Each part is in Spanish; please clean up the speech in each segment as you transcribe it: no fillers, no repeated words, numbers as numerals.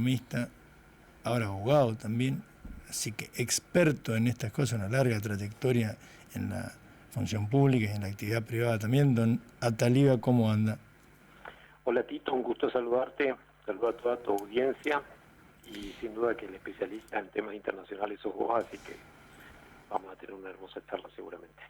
economista, ahora abogado también, así que experto en estas cosas, una larga trayectoria en la función pública y en la actividad privada también. Don Ataliba, ¿cómo anda? Hola Tito, un gusto saludarte, saludo a toda tu audiencia y sin duda que el especialista en temas internacionales sos vos, así que vamos a tener una hermosa charla seguramente.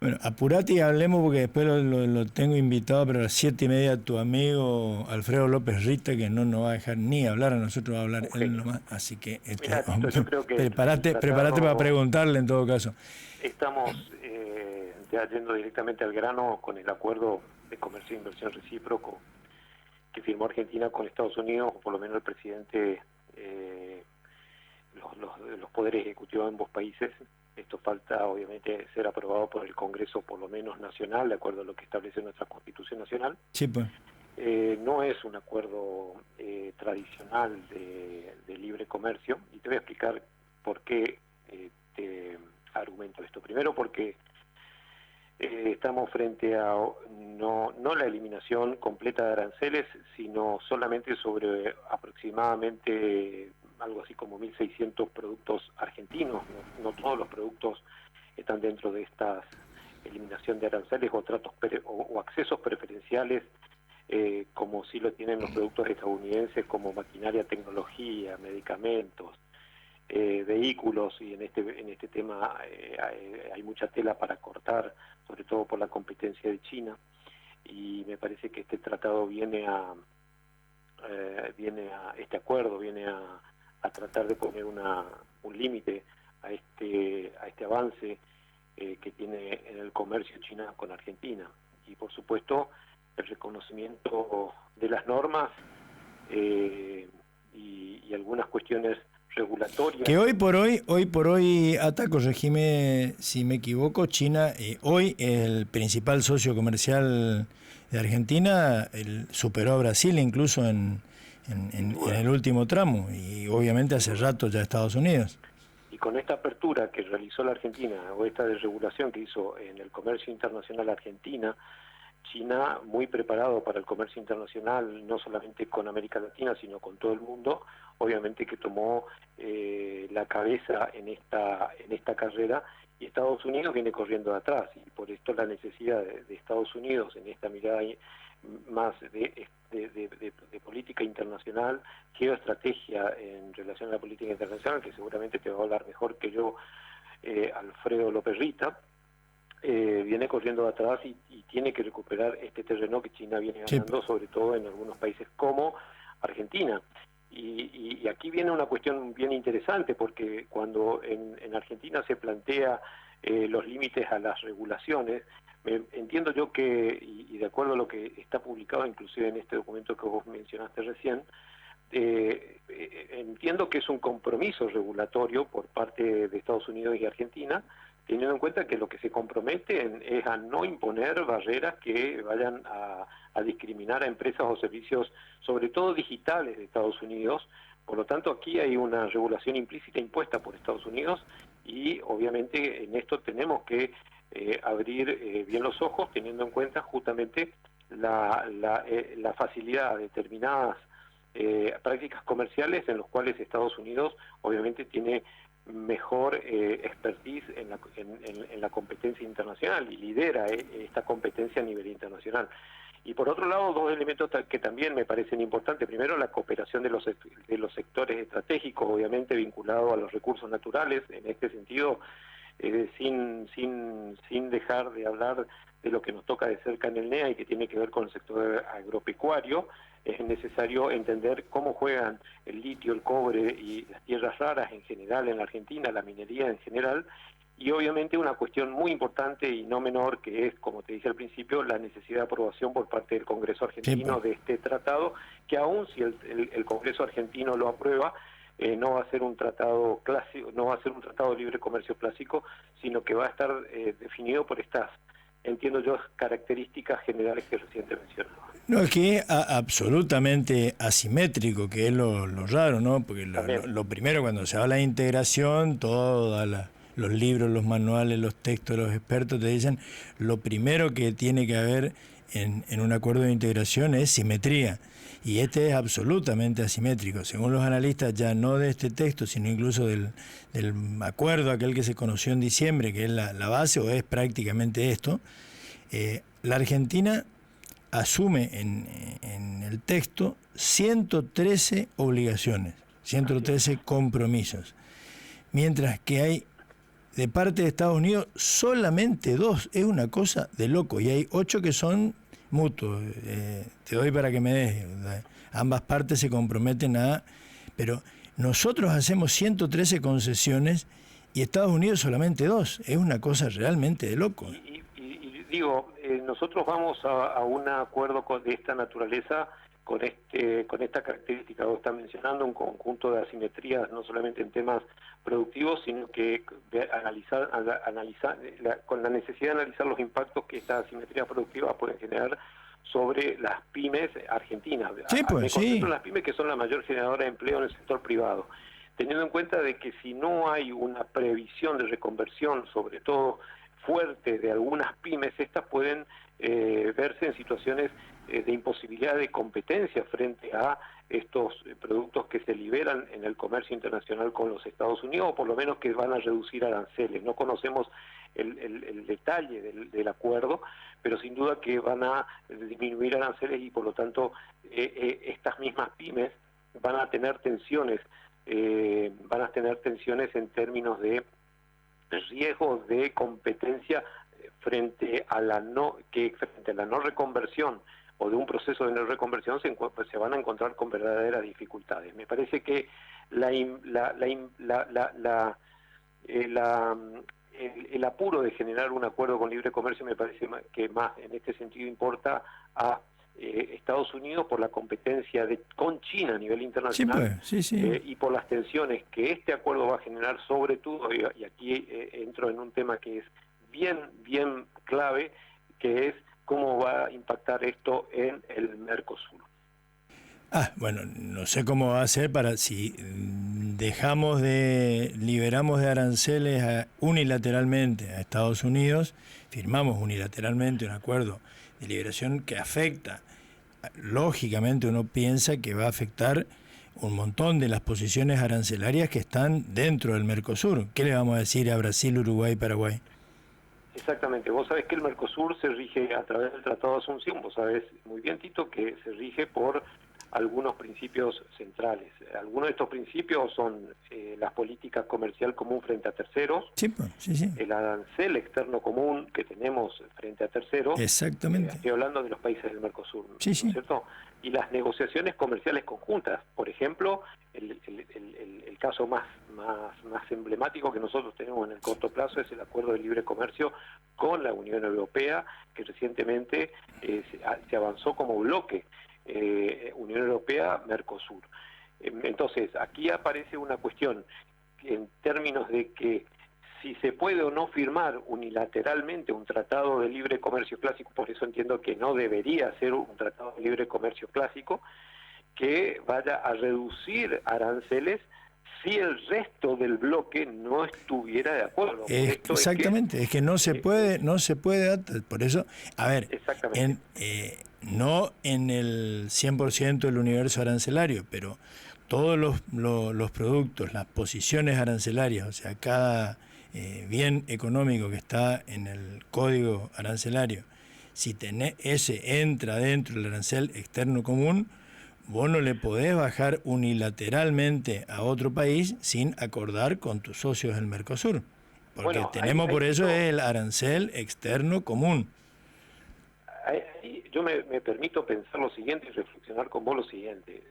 Bueno, apurate y hablemos porque después lo tengo invitado, pero a las 7:30 tu amigo Alfredo López Rita, que no nos va a dejar ni hablar, a nosotros va a hablar él nomás, así que Mira, Tito, yo creo que prepárate para preguntarle en todo caso. Estamos ya yendo directamente al grano con el acuerdo de comercio e inversión recíproco que firmó Argentina con Estados Unidos, o por lo menos el presidente, los poderes ejecutivos de ambos países. Esto falta, obviamente, ser aprobado por el Congreso, por lo menos nacional, de acuerdo a lo que establece nuestra Constitución Nacional. Sí, pues. No es un acuerdo tradicional de libre comercio, y te voy a explicar por qué te argumento esto. Primero, porque estamos frente a no la eliminación completa de aranceles, sino solamente sobre aproximadamente algo así como 1.600 productos argentinos. No todos los productos están dentro de esta eliminación de aranceles o tratos o accesos preferenciales, como sí lo tienen los productos estadounidenses, como maquinaria, tecnología, medicamentos, vehículos, y en este tema hay mucha tela para cortar, sobre todo por la competencia de China, y me parece que este tratado este acuerdo viene a tratar de poner un límite a este avance que tiene en el comercio China con Argentina, y por supuesto el reconocimiento de las normas y algunas cuestiones regulatorias. Que hoy por hoy, Ata, corregime si me equivoco, China hoy el principal socio comercial de Argentina, superó a Brasil incluso en el último tramo, y obviamente hace rato ya Estados Unidos. Y con esta apertura que realizó la Argentina, o esta desregulación que hizo en el comercio internacional Argentina, China, muy preparado para el comercio internacional, no solamente con América Latina, sino con todo el mundo, obviamente que tomó la cabeza en esta carrera, y Estados Unidos viene corriendo de atrás, y por esto la necesidad de Estados Unidos en esta mirada más de política internacional, geoestrategia en relación a la política internacional, que seguramente te va a hablar mejor que yo Alfredo López Rita. Viene corriendo de atrás y tiene que recuperar este terreno que China viene ganando, sobre todo en algunos países como Argentina. Y aquí viene una cuestión bien interesante, porque cuando en Argentina se plantea los límites a las regulaciones, entiendo yo que, y de acuerdo a lo que está publicado inclusive en este documento que vos mencionaste recién, entiendo que es un compromiso regulatorio por parte de Estados Unidos y Argentina, teniendo en cuenta que lo que se comprometen es a no imponer barreras que vayan a discriminar a empresas o servicios, sobre todo digitales, de Estados Unidos. Por lo tanto, aquí hay una regulación implícita impuesta por Estados Unidos, y obviamente en esto tenemos que abrir bien los ojos, teniendo en cuenta justamente la facilidad de determinadas prácticas comerciales en los cuales Estados Unidos obviamente tiene mejor expertise en la competencia internacional, y lidera esta competencia a nivel internacional. Y por otro lado, dos elementos que también me parecen importantes. Primero, la cooperación de los sectores estratégicos, obviamente vinculado a los recursos naturales. En este sentido, sin dejar de hablar de lo que nos toca de cerca en el NEA y que tiene que ver con el sector agropecuario, es necesario entender cómo juegan el litio, el cobre y las tierras raras en general en la Argentina, la minería en general, y obviamente una cuestión muy importante y no menor, que es, como te dije al principio, la necesidad de aprobación por parte del Congreso argentino de este tratado, que aún si el Congreso argentino lo aprueba, no va a ser un tratado clásico, no va a ser un tratado de libre comercio clásico, sino que va a estar definido por estas, entiendo yo, características generales que recién te mencionaba. No, es que es absolutamente asimétrico, que es lo raro, ¿no? Porque lo primero, cuando se habla de integración, los libros, los manuales, los textos de los expertos te dicen, lo primero que tiene que haber en un acuerdo de integración es simetría. Y este es absolutamente asimétrico. Según los analistas, ya no de este texto, sino incluso del acuerdo aquel que se conoció en diciembre, que es la base, o es prácticamente esto, la Argentina asume en el texto 113 obligaciones, 113 compromisos, mientras que hay de parte de Estados Unidos solamente 2. Es una cosa de loco, y hay 8 que son mutuos. Te doy para que me des. Ambas partes se comprometen pero nosotros hacemos 113 concesiones y Estados Unidos solamente 2. Es una cosa realmente de loco. Y digo, nosotros vamos a un acuerdo de esta naturaleza con esta característica. Vos estás mencionando un conjunto de asimetrías, no solamente en temas productivos, sino que con la necesidad de analizar los impactos que estas asimetrías productivas pueden generar sobre las pymes argentinas. Sí, pues, Me concentro en las pymes, que son la mayor generadora de empleo en el sector privado, teniendo en cuenta de que si no hay una previsión de reconversión, sobre todo fuerte, de algunas pymes, estas pueden verse en situaciones de imposibilidad de competencia frente a estos productos que se liberan en el comercio internacional con los Estados Unidos, o por lo menos que van a reducir aranceles. No conocemos el detalle del acuerdo, pero sin duda que van a disminuir aranceles y por lo tanto estas mismas pymes van a tener tensiones en términos de riesgos de competencia frente a la no reconversión o de un proceso de no reconversión. Se van a encontrar con verdaderas dificultades. Me parece que el apuro de generar un acuerdo con libre comercio me parece que más en este sentido importa a Estados Unidos por la competencia con China a nivel internacional. Sí, sí. Y por las tensiones que este acuerdo va a generar, sobre todo, y aquí entro en un tema que es bien clave, que es cómo va a impactar esto en el Mercosur. Bueno, no sé cómo va a ser si liberamos de aranceles unilateralmente a Estados Unidos, firmamos unilateralmente un acuerdo de liberación que afecta, lógicamente uno piensa que va a afectar un montón de las posiciones arancelarias que están dentro del Mercosur. ¿Qué le vamos a decir a Brasil, Uruguay y Paraguay? Exactamente. Vos sabés que el Mercosur se rige a través del Tratado de Asunción. Vos sabés muy bien, Tito, que se rige por algunos principios centrales. Algunos de estos principios son la política comercial común frente a terceros, sí. El arancel externo común que tenemos frente a terceros. Exactamente. Estoy hablando de los países del Mercosur, sí. ¿no es cierto? Y las negociaciones comerciales conjuntas. Por ejemplo, el caso más emblemático que nosotros tenemos en el corto plazo es el acuerdo de libre comercio con la Unión Europea, que recientemente se avanzó como bloque. Unión Europea, Mercosur. Entonces, aquí aparece una cuestión en términos de que si se puede o no firmar unilateralmente un tratado de libre comercio clásico, por eso entiendo que no debería ser un tratado de libre comercio clásico, que vaya a reducir aranceles si el resto del bloque no estuviera de acuerdo. Exactamente, es que no se puede, por eso, a ver, no en el 100% del universo arancelario, pero todos los productos, las posiciones arancelarias, o sea, cada bien económico que está en el código arancelario, si ese entra dentro del arancel externo común, vos no le podés bajar unilateralmente a otro país sin acordar con tus socios del Mercosur, porque tenemos por eso el arancel externo común. Yo me permito pensar lo siguiente y reflexionar con vos lo siguiente.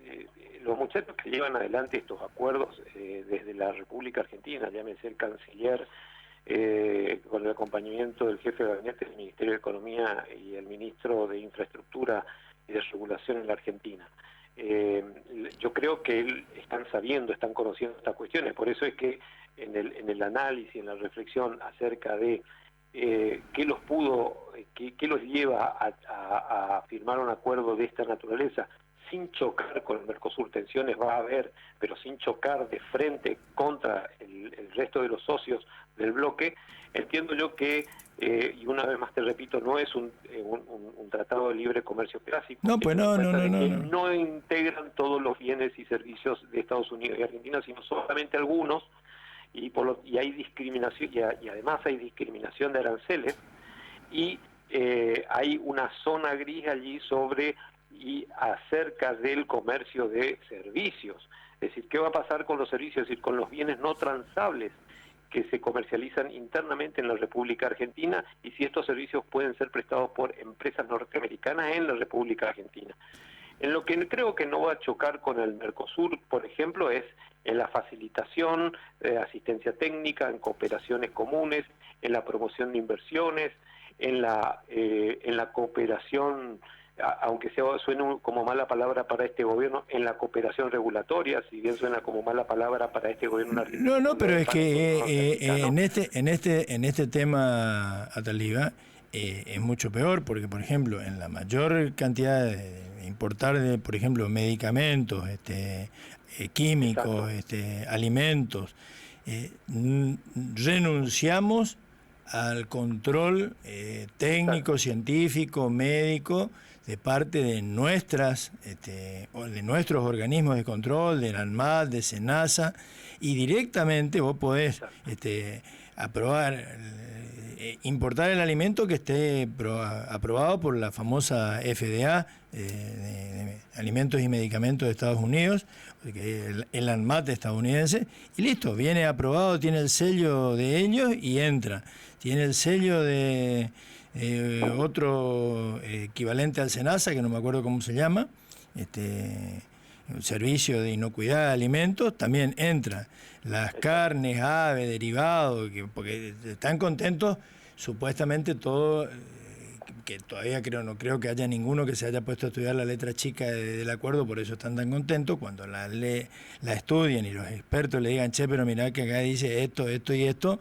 Los muchachos que llevan adelante estos acuerdos desde la República Argentina, llámese el canciller, con el acompañamiento del jefe de gabinete del Ministerio de Economía y el ministro de Infraestructura y de Regulación en la Argentina, yo creo que están conociendo estas cuestiones. Por eso es que en el análisis, en la reflexión acerca de qué los lleva a firmar un acuerdo de esta naturaleza sin chocar con el Mercosur. Tensiones va a haber, pero sin chocar de frente contra el resto de los socios del bloque. Entiendo yo que, y una vez más te repito, no es un tratado de libre comercio clásico. No, pues no. No integran todos los bienes y servicios de Estados Unidos y Argentina, sino solamente algunos, y hay discriminación, y además hay discriminación de aranceles, y hay una zona gris allí sobre y acerca del comercio de servicios. Es decir, ¿qué va a pasar con los servicios? Es decir, con los bienes no transables que se comercializan internamente en la República Argentina, y si estos servicios pueden ser prestados por empresas norteamericanas en la República Argentina. En lo que creo que no va a chocar con el Mercosur, por ejemplo, es en la facilitación de asistencia técnica, en cooperaciones comunes, en la promoción de inversiones, en la cooperación, aunque suene como mala palabra para este gobierno, en la cooperación regulatoria, si bien suena como mala palabra para este gobierno argentino. No, pero es que en este tema, Ataliba, es mucho peor, porque, por ejemplo, en la mayor cantidad de importar, por ejemplo, medicamentos, químicos, alimentos, renunciamos al control técnico, científico, médico, de parte de de nuestros organismos de control, del ANMAT, de SENASA, y directamente vos podés aprobar, importar el alimento que esté aprobado por la famosa FDA, de alimentos y medicamentos de Estados Unidos, el ANMAT estadounidense, y listo, viene aprobado, tiene el sello de ellos y entra. Tiene el sello de otro equivalente al SENASA, que no me acuerdo cómo se llama, un servicio de inocuidad de alimentos, también entra. Las carnes, aves, derivados, porque están contentos, supuestamente todo, que todavía no creo que haya ninguno que se haya puesto a estudiar la letra chica del acuerdo, por eso están tan contentos. Cuando la estudien y los expertos le digan, che, pero mirá que acá dice esto y esto,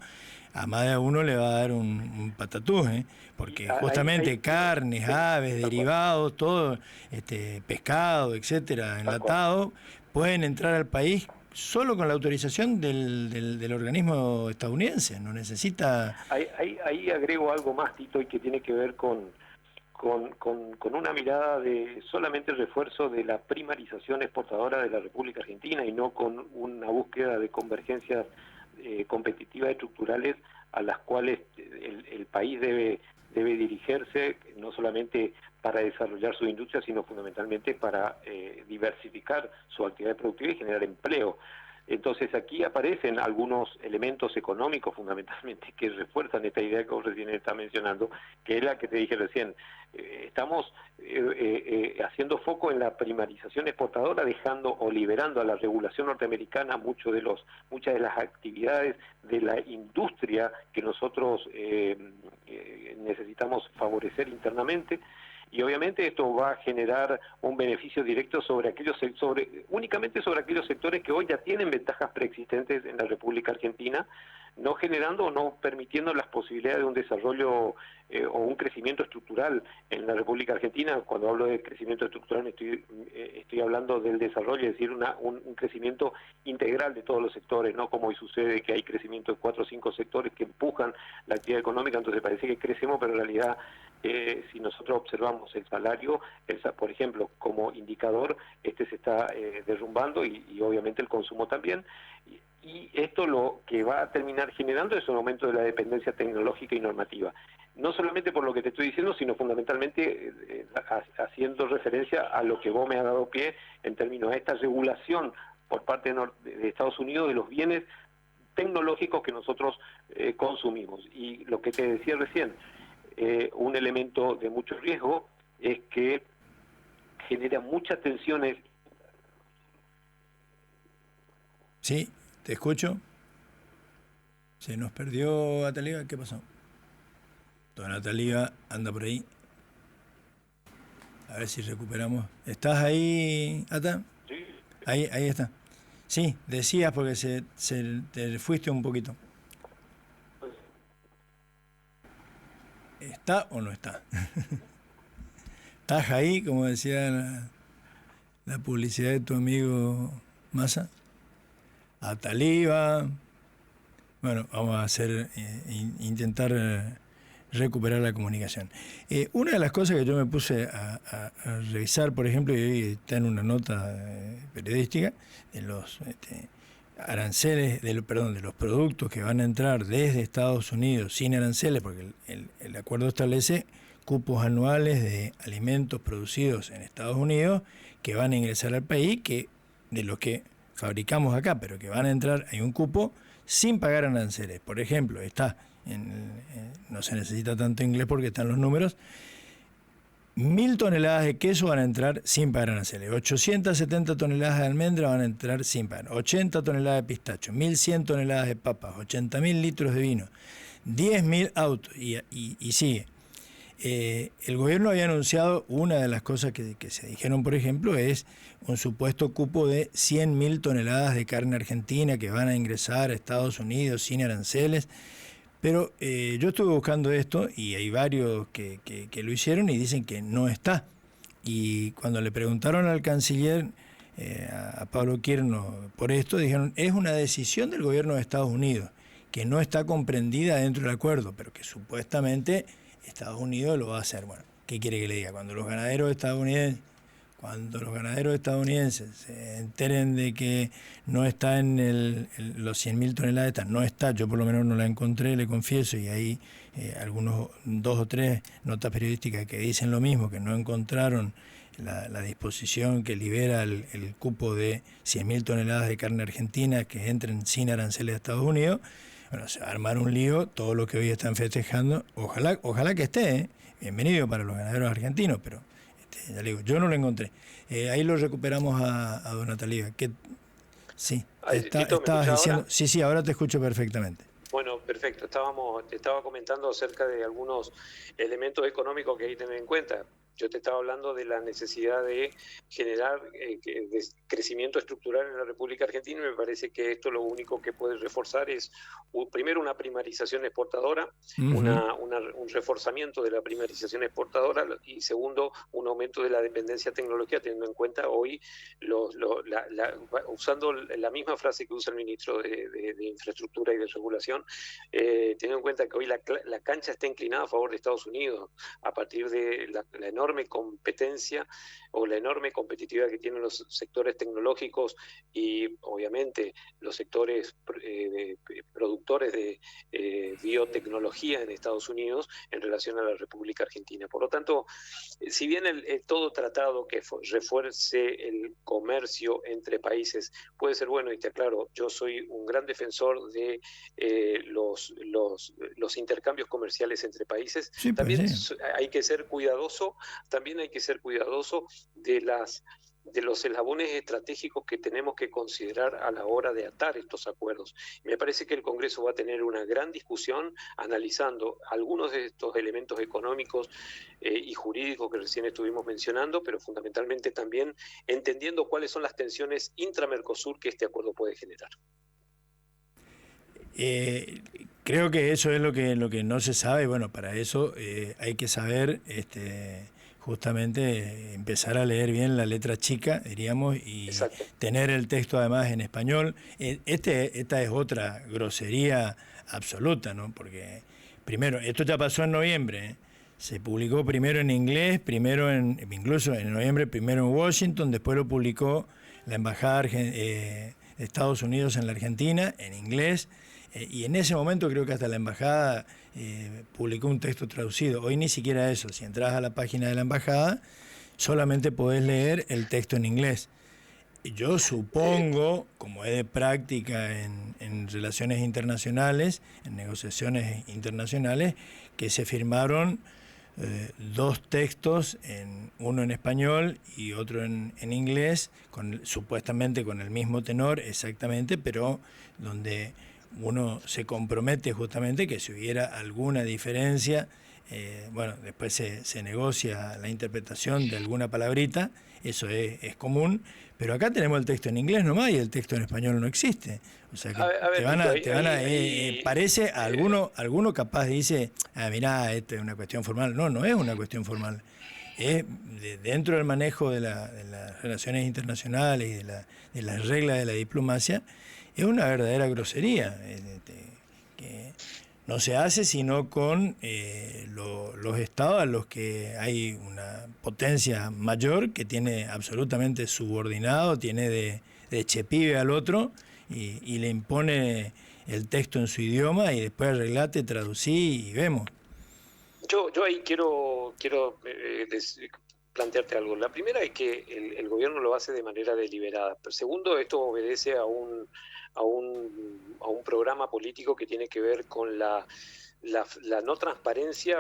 a más de uno le va a dar un patatús, porque justamente carnes, aves, derivados, todo, pescado, etcétera, enlatado, pueden entrar al país solo con la autorización del organismo estadounidense. No necesita... Ahí agrego algo más, Tito, y que tiene que ver con una mirada de solamente el refuerzo de la primarización exportadora de la República Argentina, y no con una búsqueda de convergencias competitivas estructurales a las cuales el país debe dirigirse, no solamente para desarrollar su industria, sino fundamentalmente para diversificar su actividad productiva y generar empleo. Entonces aquí aparecen algunos elementos económicos fundamentalmente que refuerzan esta idea que vos recién estás mencionando, que es la que te dije recién. Estamos haciendo foco en la primarización exportadora, dejando o liberando a la regulación norteamericana muchas de las actividades de la industria que nosotros necesitamos favorecer internamente. Y obviamente esto va a generar un beneficio directo únicamente sobre aquellos sectores que hoy ya tienen ventajas preexistentes en la República Argentina, no generando o no permitiendo las posibilidades de un desarrollo o un crecimiento estructural en la República Argentina. Cuando hablo de crecimiento estructural estoy hablando del desarrollo, es decir, un crecimiento integral de todos los sectores, no como hoy sucede que hay crecimiento de 4 o 5 sectores que empujan la actividad económica, entonces parece que crecemos, pero en realidad si nosotros observamos el salario, por ejemplo, como indicador, se está derrumbando, y obviamente el consumo también. Y esto lo que va a terminar generando es un aumento de la dependencia tecnológica y normativa. No solamente por lo que te estoy diciendo, sino fundamentalmente haciendo referencia a lo que vos me has dado pie en términos de esta regulación por parte de Estados Unidos de los bienes tecnológicos que nosotros consumimos. Y lo que te decía recién, un elemento de mucho riesgo es que genera muchas tensiones. Sí, te escucho. Se nos perdió Ataliba, ¿qué pasó? Don Ataliba anda por ahí. A ver si recuperamos. ¿Estás ahí, Ata? Sí. Ahí está. Sí, decías porque te fuiste un poquito. ¿Está o no está? ¿Estás ahí, como decía la publicidad de tu amigo Massa? A Taliba. Bueno, vamos a hacer, intentar recuperar la comunicación. Una de las cosas que yo me puse a revisar, por ejemplo, y hoy está en una nota periodística, de los aranceles, de los productos que van a entrar desde Estados Unidos sin aranceles, porque el acuerdo establece cupos anuales de alimentos producidos en Estados Unidos que van a ingresar al país, que de los que fabricamos acá, pero que van a entrar, hay un cupo sin pagar aranceles. Por ejemplo, está, no se necesita tanto inglés porque están los números, 1.000 toneladas de queso van a entrar sin pagar aranceles, 870 toneladas de almendra van a entrar sin pagar, 80 toneladas de pistacho, 1.100 toneladas de papas, 80.000 litros de vino, 10.000 autos, y sigue. El gobierno había anunciado, una de las cosas que se dijeron, por ejemplo, es un supuesto cupo de 100.000 toneladas de carne argentina que van a ingresar a Estados Unidos sin aranceles. Pero yo estuve buscando esto y hay varios que lo hicieron y dicen que no está. Y cuando le preguntaron al canciller, a Pablo Quierno, por esto, dijeron, es una decisión del gobierno de Estados Unidos, que no está comprendida dentro del acuerdo, pero que supuestamente Estados Unidos lo va a hacer. Bueno, ¿qué quiere que le diga? Cuando los ganaderos estadounidenses se enteren de que no está en los 100.000 toneladas, no está, yo por lo menos no la encontré, le confieso, y hay algunos 2 o 3 notas periodísticas que dicen lo mismo, que no encontraron la disposición que libera el cupo de 100.000 toneladas de carne argentina que entren sin aranceles a Estados Unidos. Bueno, se va a armar un lío, todo lo que hoy están festejando, ojalá que esté, bienvenido para los ganaderos argentinos, pero ya le digo, yo no lo encontré. Ahí lo recuperamos a Don Taliba. Sí, estabas diciendo, ahora? Sí, ahora te escucho perfectamente. Bueno, perfecto. Te estaba comentando acerca de algunos elementos económicos que hay que tener en cuenta. Yo te estaba hablando de la necesidad de generar crecimiento estructural en la República Argentina, y me parece que esto lo único que puede reforzar es, primero, una primarización exportadora, un reforzamiento de la primarización exportadora, y segundo, un aumento de la dependencia tecnológica, teniendo en cuenta hoy, usando la misma frase que usa el ministro de Infraestructura y de Regulación, teniendo en cuenta que hoy la cancha está inclinada a favor de Estados Unidos, a partir de la enorme competencia o la enorme competitividad que tienen los sectores tecnológicos y obviamente los sectores productores de biotecnología en Estados Unidos en relación a la República Argentina. Por lo tanto, si bien todo tratado que refuerce el comercio entre países puede ser bueno, y te aclaro, yo soy un gran defensor de los intercambios comerciales entre países, sí, también hay que ser cuidadoso. También hay que ser cuidadoso de los eslabones estratégicos que tenemos que considerar a la hora de atar estos acuerdos. Me parece que el Congreso va a tener una gran discusión analizando algunos de estos elementos económicos y jurídicos que recién estuvimos mencionando, pero fundamentalmente también entendiendo cuáles son las tensiones intra-Mercosur que este acuerdo puede generar. Creo que eso es lo que no se sabe. Bueno, para eso hay que saber justamente empezar a leer bien la letra chica, diríamos, y exacto, tener el texto además en español. Esta es otra grosería absoluta, ¿no? Porque primero, esto ya pasó en noviembre, se publicó primero en inglés, incluso en noviembre, primero en Washington, después lo publicó la Embajada de Estados Unidos en la Argentina, en inglés, y en ese momento creo que hasta la Embajada publicó un texto traducido. Hoy ni siquiera eso, si entras a la página de la Embajada, solamente podés leer el texto en inglés. Yo supongo, como es de práctica en relaciones internacionales, en negociaciones internacionales, que se firmaron 2 textos, uno en español y otro en inglés, supuestamente con el mismo tenor exactamente, pero donde uno se compromete justamente que si hubiera alguna diferencia, bueno, después se negocia la interpretación de alguna palabrita, eso es común, pero acá tenemos el texto en inglés nomás y el texto en español no existe. O sea que parece, alguno capaz dice, mirá, esto es una cuestión formal. No es una cuestión formal. dentro del manejo de las relaciones internacionales y de las reglas de la diplomacia, es una verdadera grosería, que no se hace sino con los estados a los que hay una potencia mayor que tiene absolutamente subordinado, tiene de chepibe al otro y le impone el texto en su idioma y después arreglate, traducí y vemos. Yo ahí quiero plantearte algo. La primera es que el gobierno lo hace de manera deliberada. Pero segundo, esto obedece a un programa político que tiene que ver con la no transparencia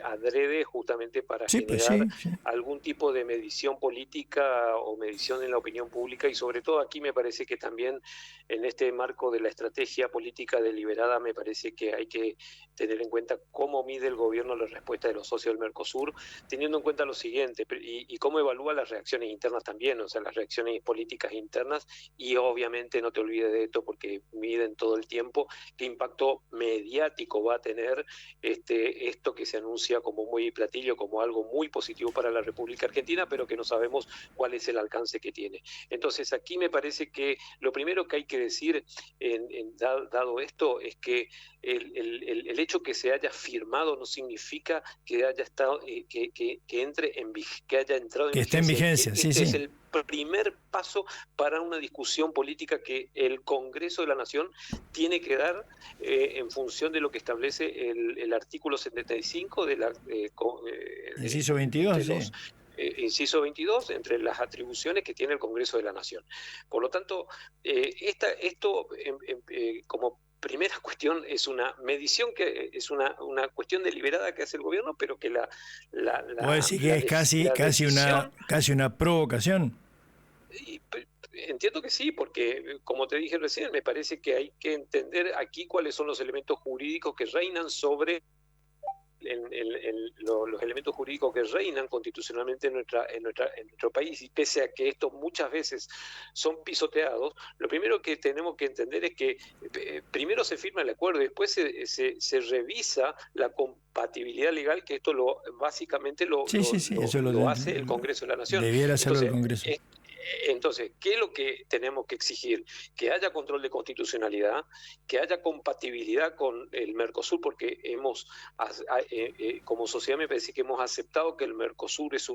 adrede justamente para generar algún tipo de medición política o medición en la opinión pública, y sobre todo aquí me parece que también en este marco de la estrategia política deliberada me parece que hay que tener en cuenta cómo mide el gobierno la respuesta de los socios del Mercosur, teniendo en cuenta lo siguiente, y cómo evalúa las reacciones internas también, o sea, las reacciones políticas internas, y obviamente no te olvides de esto porque miden todo el tiempo qué impacto mediático va a tener esto que se anuncia como muy platillo, como algo muy positivo para la República Argentina, pero que no sabemos cuál es el alcance que tiene. Entonces aquí me parece que lo primero que hay que decir, dado esto, es que el hecho que se haya firmado no significa que haya estado, que entre en que haya entrado en que esté en vigencia. Este es el primer paso para una discusión política que el Congreso de la Nación tiene que dar en función de lo que establece el artículo 75 de la inciso 22, inciso 22, entre las atribuciones que tiene el Congreso de la Nación. Por lo tanto, esto como primera cuestión es una medición, que es una cuestión deliberada que hace el gobierno, pero que ¿puedo decir que es casi una provocación? Entiendo que sí, porque como te dije recién, me parece que hay que entender aquí cuáles son los elementos jurídicos que reinan sobre los elementos jurídicos que reinan constitucionalmente en nuestro país, y pese a que estos muchas veces son pisoteados, lo primero que tenemos que entender es que primero se firma el acuerdo y después se revisa la compatibilidad legal, que esto básicamente lo hace el Congreso de la Nación. Debiera hacerlo el Congreso. Entonces, ¿qué es lo que tenemos que exigir? Que haya control de constitucionalidad, que haya compatibilidad con el Mercosur, porque como sociedad me parece que hemos aceptado que el Mercosur es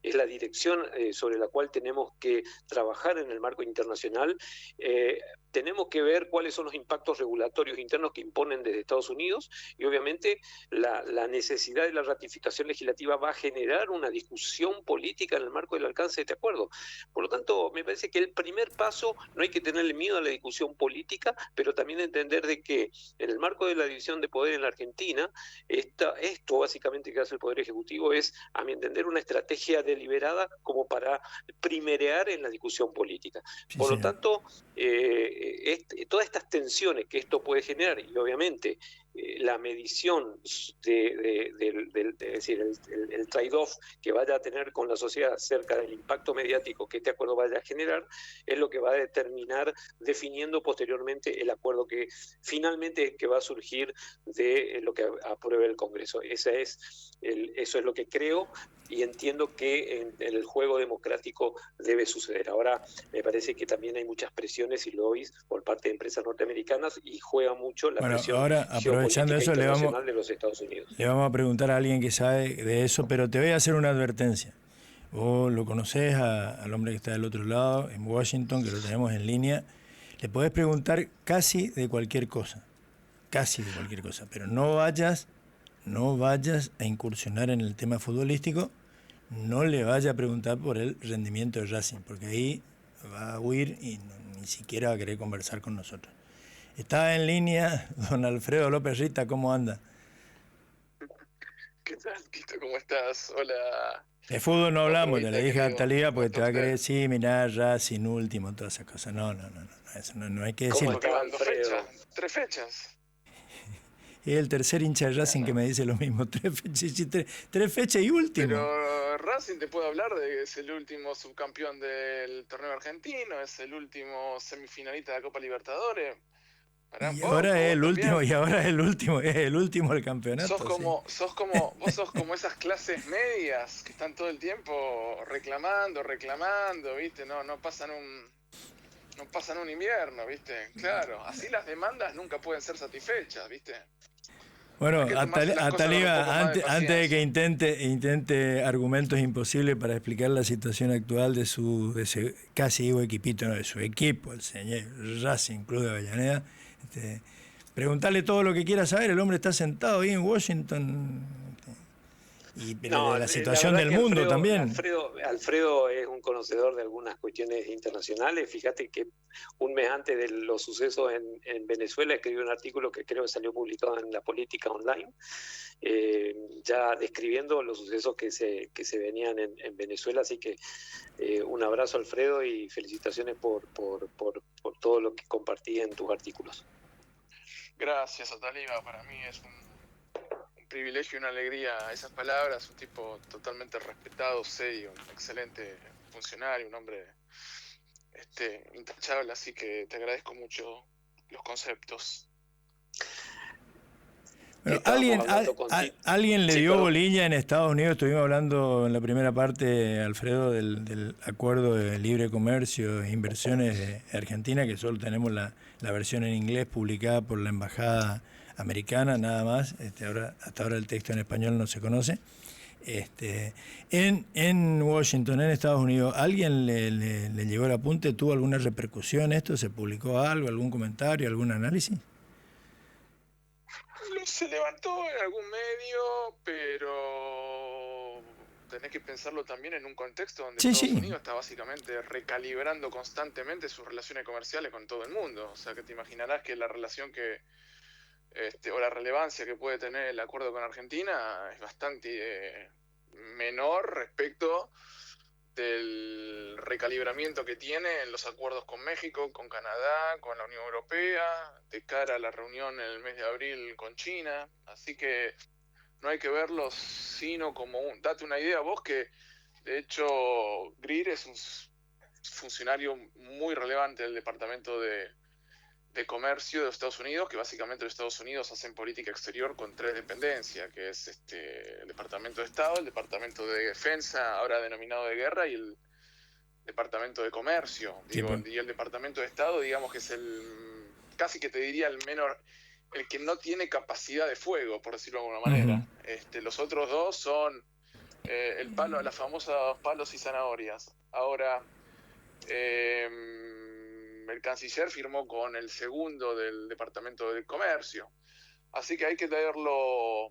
la dirección sobre la cual tenemos que trabajar en el marco internacional. Tenemos que ver cuáles son los impactos regulatorios internos que imponen desde Estados Unidos, y obviamente la necesidad de la ratificación legislativa va a generar una discusión política en el marco del alcance de este acuerdo. Por lo tanto, me parece que el primer paso, no hay que tenerle miedo a la discusión política, pero también entender de que en el marco de la división de poder en la Argentina, esto básicamente que hace el Poder Ejecutivo es, a mi entender, una estrategia deliberada como para primerear en la discusión política. Por lo tanto, todas estas tensiones que esto puede generar, y obviamente la medición es decir, el trade-off que vaya a tener con la sociedad acerca del impacto mediático que este acuerdo vaya a generar, es lo que va a determinar, definiendo posteriormente el acuerdo que finalmente que va a surgir de lo que apruebe el Congreso. Eso es lo que creo y entiendo que en el juego democrático debe suceder. Ahora, me parece que también hay muchas presiones y lobbies por parte de empresas norteamericanas, y juega mucho la presión aprovechando eso, internacional de los Estados Unidos. Le vamos a preguntar a alguien que sabe de eso, pero te voy a hacer una advertencia. Vos lo conocés al hombre que está del otro lado, en Washington, que lo tenemos en línea. Le podés preguntar casi de cualquier cosa, pero no vayas a incursionar en el tema futbolístico, no le vaya a preguntar por el rendimiento de Racing, porque ahí va a huir y ni siquiera va a querer conversar con nosotros. Está en línea don Alfredo López Rita, ¿cómo anda? ¿Qué tal, Quito? ¿Cómo estás? Hola. De fútbol no hablamos, te le dije a Talía porque te va a querer, sí, mirá, Racing último, todas esas cosas. No, eso no hay que decirlo. ¿Cómo acaban 2 fechas? 3 fechas. Es el tercer hincha de Racing que me dice lo mismo, 3 fechas y último. Pero Racing te puede hablar de que es el último subcampeón del torneo argentino, es el último semifinalista de la Copa Libertadores. Pará un Y poco, ahora es vos el también. último, y ahora es el último del campeonato. Vos sos como esas clases medias que están todo el tiempo reclamando, ¿viste? No pasan un invierno, ¿viste? Claro, así las demandas nunca pueden ser satisfechas, ¿viste? Bueno, Hay que tomarse las cosas con un poco Ataliba, más de antes de que paciencia. intente argumentos imposibles para explicar la situación actual de su casi digo equipito, no, de su equipo, el señor Racing Club de Avellaneda, preguntarle todo lo que quiera saber. El hombre está sentado ahí en Washington, pero No, de la la situación verdad del que mundo también. Alfredo es un conocedor de algunas cuestiones internacionales. Fíjate que un mes antes de los sucesos en Venezuela escribió un artículo que creo que salió publicado en La Política Online, ya describiendo los sucesos que se venían en Venezuela. Así que un abrazo, Alfredo, y felicitaciones por todo lo que compartí en tus artículos. Gracias, Ataliba. Para mí es un privilegio y una alegría esas palabras. Un tipo totalmente respetado, serio, un excelente funcionario, un hombre intachable. Así que te agradezco mucho los conceptos. Bueno, Estábamos hablando contigo. alguien le Sí, dio perdón. bolilla en Estados Unidos. Estuvimos hablando en la primera parte, Alfredo, del acuerdo de libre comercio e inversiones de Argentina, que solo tenemos la versión en inglés publicada por la Embajada Americana, nada más. Hasta ahora el texto en español no se conoce. En Washington, en Estados Unidos, ¿alguien le llegó el apunte? ¿Tuvo alguna repercusión esto? ¿Se publicó algo, algún comentario, algún análisis? Se levantó en algún medio, pero tenés que pensarlo también en un contexto donde Sí, Estados sí. Unidos está básicamente recalibrando constantemente sus relaciones comerciales con todo el mundo. O sea, que te imaginarás que la relación o la relevancia que puede tener el acuerdo con Argentina es bastante menor respecto del recalibramiento que tiene en los acuerdos con México, con Canadá, con la Unión Europea, de cara a la reunión en el mes de abril con China. Así que no hay que verlos sino como date una idea vos que de hecho Greer es un funcionario muy relevante del Departamento de Comercio de los Estados Unidos, que básicamente los Estados Unidos hacen política exterior con tres dependencias, que es el Departamento de Estado, el Departamento de Defensa, ahora denominado de Guerra, y el Departamento de Comercio. Sí, pues. Y el Departamento de Estado, digamos que es casi que te diría el que no tiene capacidad de fuego, por decirlo de alguna manera. Los otros dos son las famosas palos y zanahorias. Ahora, el canciller firmó con el segundo del Departamento de Comercio. Así que hay que leerlo,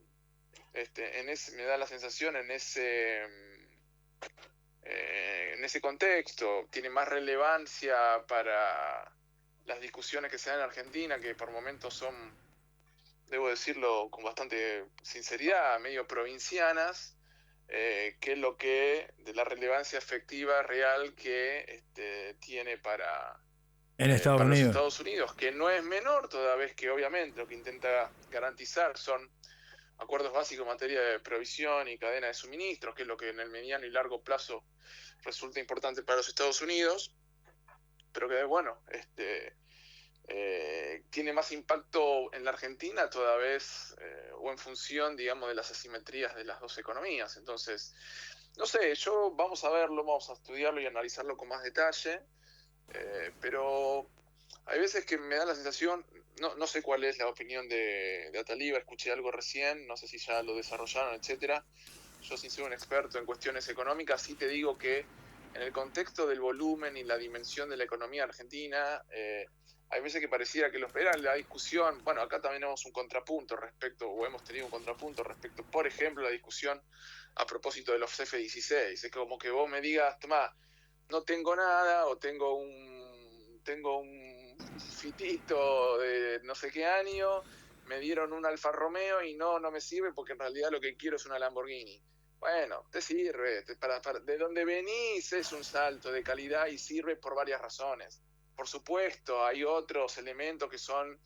me da la sensación, en ese contexto. Tiene más relevancia para las discusiones que se dan en Argentina, que por momentos son, debo decirlo con bastante sinceridad, medio provincianas, que es lo que de la relevancia efectiva real que tiene para Estados los Unidos. Estados Unidos, que no es menor, toda vez que obviamente lo que intenta garantizar son acuerdos básicos en materia de provisión y cadena de suministros, que es lo que en el mediano y largo plazo resulta importante para los Estados Unidos, pero que bueno, tiene más impacto en la Argentina toda vez, o en función, digamos, de las asimetrías de las dos economías. Entonces, no sé, vamos a verlo, vamos a estudiarlo y analizarlo con más detalle, pero hay veces que me da la sensación, no sé cuál es la opinión de Ataliba, escuché algo recién, no sé si ya lo desarrollaron, etcétera. Yo, sin ser un experto en cuestiones económicas, sí te digo que en el contexto del volumen y la dimensión de la economía argentina, hay veces que pareciera que era la discusión, bueno, acá también hemos tenido un contrapunto respecto, por ejemplo, la discusión a propósito de los F-16. Es como que vos me digas, Tomás, no tengo nada, o tengo un fitito de no sé qué año, me dieron un Alfa Romeo y no me sirve porque en realidad lo que quiero es una Lamborghini. Bueno, te sirve, de donde venís es un salto de calidad y sirve por varias razones. Por supuesto, hay otros elementos que son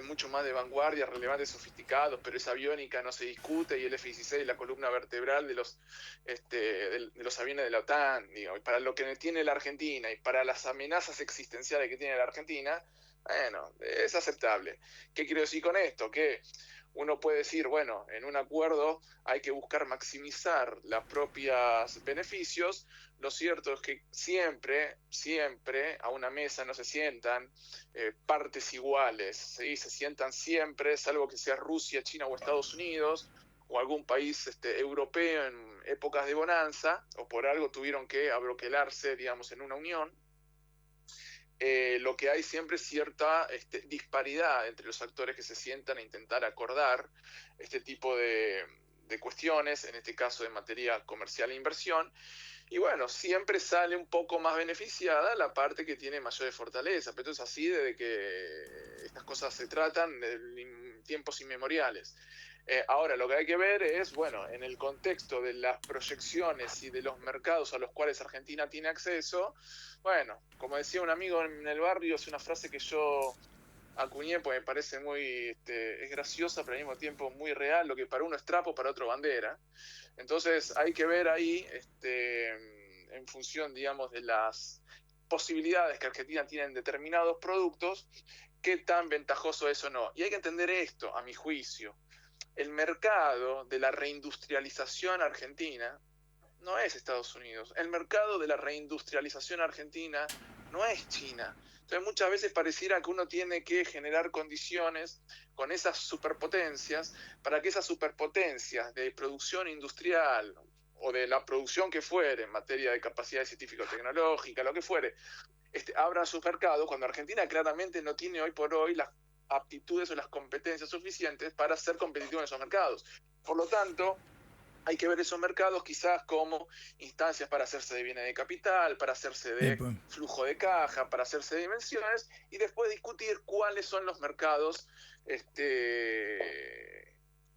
mucho más de vanguardia, relevantes, sofisticados, pero esa aviónica no se discute, y el F-16 es la columna vertebral de los aviones de la OTAN, digo, y para lo que tiene la Argentina y para las amenazas existenciales que tiene la Argentina, Bueno, es aceptable. ¿Qué quiero decir con esto? Que uno puede decir, bueno, en un acuerdo hay que buscar maximizar los propios beneficios. Lo cierto es que siempre, siempre a una mesa no se sientan partes iguales, ¿sí? Se sientan siempre, salvo que sea Rusia, China o Estados Unidos, o algún país europeo en épocas de bonanza, o por algo tuvieron que abroquelarse, digamos, en una unión. Lo que hay siempre es cierta disparidad entre los actores que se sientan a intentar acordar este tipo de cuestiones, en este caso de materia comercial e inversión, y bueno, siempre sale un poco más beneficiada la parte que tiene mayores fortalezas, pero esto es así desde que estas cosas se tratan de tiempos inmemoriales. Ahora, lo que hay que ver es, bueno, en el contexto de las proyecciones y de los mercados a los cuales Argentina tiene acceso, bueno, como decía un amigo en el barrio, es una frase que yo acuñé porque me parece muy, es graciosa, pero al mismo tiempo muy real, lo que para uno es trapo, para otro bandera. Entonces hay que ver ahí, en función, digamos, de las posibilidades que Argentina tiene en determinados productos, qué tan ventajoso es o no. Y hay que entender esto, a mi juicio. El mercado de la reindustrialización argentina no es Estados Unidos. El mercado de la reindustrialización argentina no es China. Entonces muchas veces pareciera que uno tiene que generar condiciones con esas superpotencias para que esas superpotencias de producción industrial o de la producción que fuere en materia de capacidad científico-tecnológica, lo que fuere, abran sus mercados, cuando Argentina claramente no tiene hoy por hoy las aptitudes o las competencias suficientes para ser competitivo en esos mercados. Por lo tanto, hay que ver esos mercados quizás como instancias para hacerse de bienes de capital, para hacerse de flujo de caja, para hacerse de dimensiones, y después discutir cuáles son los mercados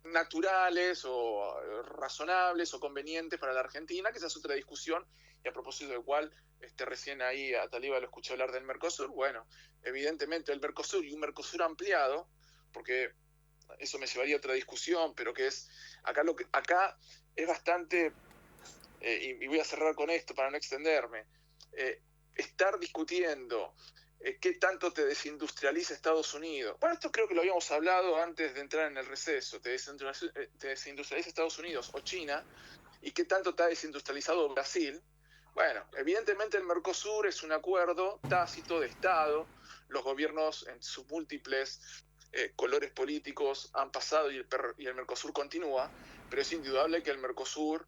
naturales o razonables o convenientes para la Argentina, que esa es otra discusión, y a propósito del cual recién ahí a Taliba lo escuché hablar del Mercosur. Bueno, evidentemente el Mercosur y un Mercosur ampliado, porque eso me llevaría a otra discusión, pero que es, acá es bastante, y voy a cerrar con esto para no extenderme, estar discutiendo qué tanto te desindustrializa Estados Unidos. Bueno, esto creo que lo habíamos hablado antes de entrar en el receso. Te desindustrializa Estados Unidos o China, y qué tanto está desindustrializado Brasil. Bueno, evidentemente el Mercosur es un acuerdo tácito de Estado. Los gobiernos en sus múltiples colores políticos han pasado y el Mercosur continúa, pero es indudable que el Mercosur,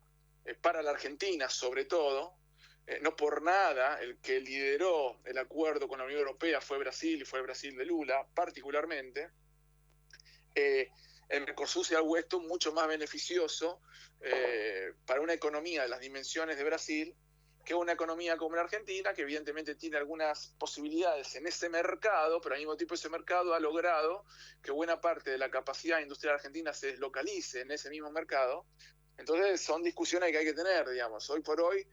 para la Argentina sobre todo, no por nada, el que lideró el acuerdo con la Unión Europea fue Brasil, y fue Brasil de Lula particularmente. El Mercosur se ha vuelto mucho más beneficioso para una economía de las dimensiones de Brasil que una economía como la Argentina, que evidentemente tiene algunas posibilidades en ese mercado, pero al mismo tiempo ese mercado ha logrado que buena parte de la capacidad industrial argentina se deslocalice en ese mismo mercado. Entonces son discusiones que hay que tener, digamos. Hoy por hoy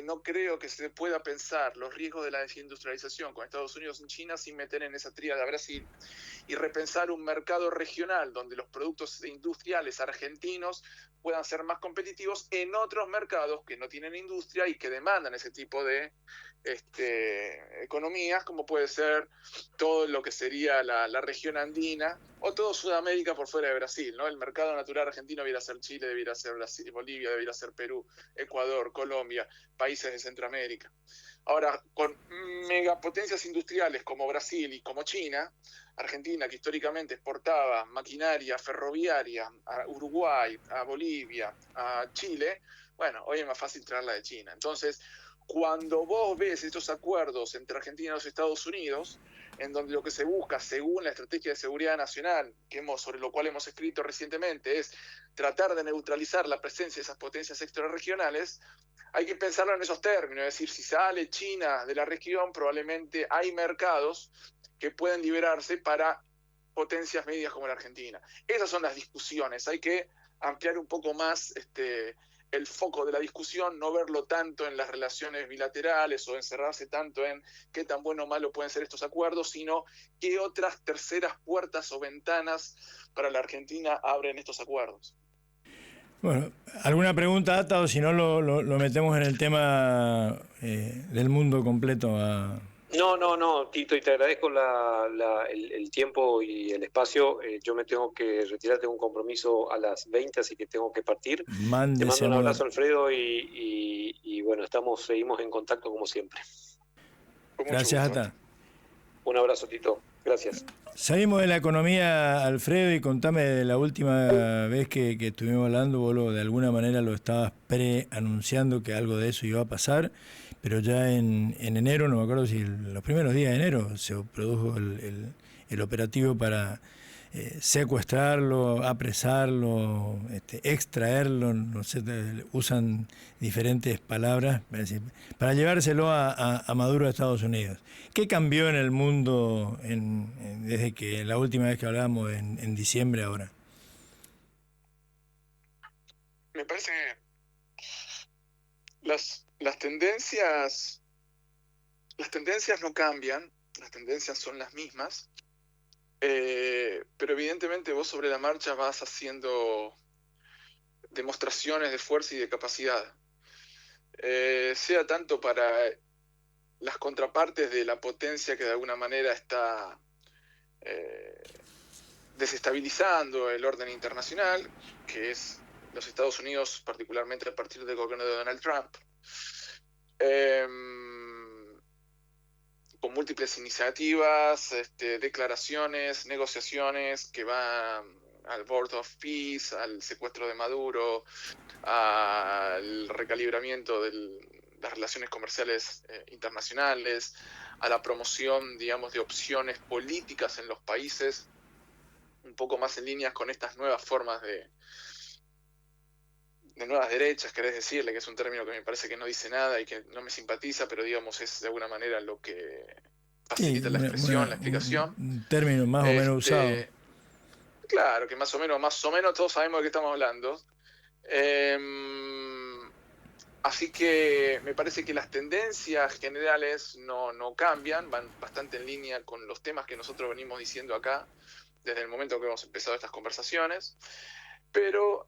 no creo que se pueda pensar los riesgos de la desindustrialización con Estados Unidos y China sin meter en esa tríada a Brasil, y repensar un mercado regional donde los productos industriales argentinos puedan ser más competitivos en otros mercados que no tienen industria y que demandan ese tipo de economías, como puede ser todo lo que sería la región andina o todo Sudamérica por fuera de Brasil, ¿no? El mercado natural argentino debiera ser Chile, debiera ser Brasil, Bolivia, debiera ser Perú, Ecuador, Colombia, países de Centroamérica. Ahora, con megapotencias industriales como Brasil y como China, Argentina, que históricamente exportaba maquinaria ferroviaria a Uruguay, a Bolivia, a Chile, bueno, hoy es más fácil traerla de China. Entonces, cuando vos ves estos acuerdos entre Argentina y los Estados Unidos, en donde lo que se busca, según la estrategia de seguridad nacional, sobre lo cual hemos escrito recientemente, es tratar de neutralizar la presencia de esas potencias extrarregionales, hay que pensarlo en esos términos. Es decir, si sale China de la región, probablemente hay mercados que pueden liberarse para potencias medias como la Argentina. Esas son las discusiones. Hay que ampliar un poco más el foco de la discusión, no verlo tanto en las relaciones bilaterales o encerrarse tanto en qué tan bueno o malo pueden ser estos acuerdos, sino qué otras terceras puertas o ventanas para la Argentina abren estos acuerdos. Bueno, ¿alguna pregunta, Ata, o si no lo metemos en el tema del mundo completo a No, Tito, y te agradezco el tiempo y el espacio. Yo me tengo que retirar, tengo un compromiso a las 20, así que tengo que partir. Te Mándese mando a un mudar. abrazo, Alfredo, y bueno, seguimos en contacto como siempre. Con mucho Gracias, gusto. Ata. Un abrazo, Tito. Gracias. Salimos de la economía, Alfredo, y contame de la última vez que estuvimos hablando, vos de alguna manera lo estabas pre-anunciando que algo de eso iba a pasar, pero ya en enero, no me acuerdo si los primeros días de enero se produjo el operativo para secuestrarlo, apresarlo, extraerlo, no sé, usan diferentes palabras, es decir, para llevárselo a Maduro a Estados Unidos. ¿Qué cambió en el mundo desde que la última vez que hablábamos en diciembre ahora? Me parece que las tendencias no cambian, las tendencias son las mismas, pero evidentemente vos sobre la marcha vas haciendo demostraciones de fuerza y de capacidad, sea tanto para las contrapartes de la potencia que de alguna manera está desestabilizando el orden internacional, que es los Estados Unidos, particularmente a partir del gobierno de Donald Trump, con múltiples iniciativas, declaraciones, negociaciones que van al Board of Peace, al secuestro de Maduro, al recalibramiento de las relaciones comerciales internacionales, a la promoción, digamos, de opciones políticas en los países, un poco más en línea con estas nuevas formas de nuevas derechas, querés decirle, que es un término que me parece que no dice nada y que no me simpatiza, pero digamos es de alguna manera lo que facilita Sí, la expresión, la explicación. un término más o menos usado. Claro, que más o menos todos sabemos de qué estamos hablando. Así que me parece que las tendencias generales no cambian, van bastante en línea con los temas que nosotros venimos diciendo acá desde el momento que hemos empezado estas conversaciones, pero